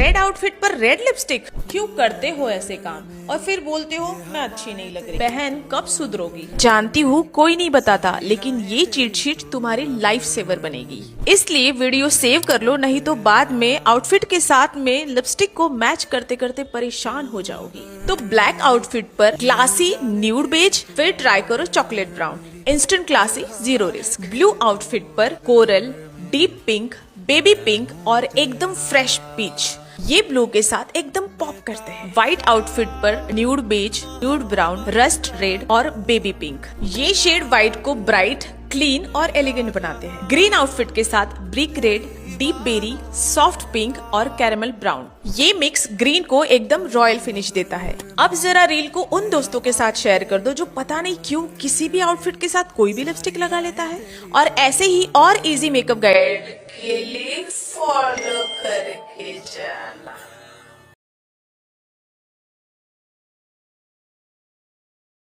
Red outfit पर red lipstick, क्यों करते हो ऐसे काम और फिर बोलते हो मैं अच्छी नहीं लग रही। बहन कब सुधरोगी? जानती हूँ कोई नहीं बताता, लेकिन ये चीट शीट तुम्हारी लाइफ सेवर बनेगी। इसलिए वीडियो सेव कर लो, नहीं तो बाद में आउटफिट के साथ में लिपस्टिक को मैच करते करते परेशान हो जाओगी। तो ब्लैक आउटफिट पर क्लासी न्यूड बेज, फिर ट्राई करो chocolate brown, instant classy, zero risk. Blue outfit पर coral, deep pink, baby pink और एकदम फ्रेश पीच, ये ब्लू के साथ एकदम पॉप करते हैं। व्हाइट आउटफिट पर nude beige, nude brown, rust red और बेबी पिंक, ये शेड व्हाइट को ब्राइट, क्लीन और एलिगेंट बनाते हैं। ग्रीन आउटफिट के साथ brick red, deep berry, soft pink और कैरेमल ब्राउन, ये मिक्स ग्रीन को एकदम रॉयल फिनिश देता है। अब जरा रील को उन दोस्तों के साथ शेयर कर दो जो पता नहीं क्यों किसी भी आउटफिट के साथ कोई भी लिपस्टिक लगा लेता है। और ऐसे ही और इजी मेकअप गाइड के लिए फॉलो करके जाना।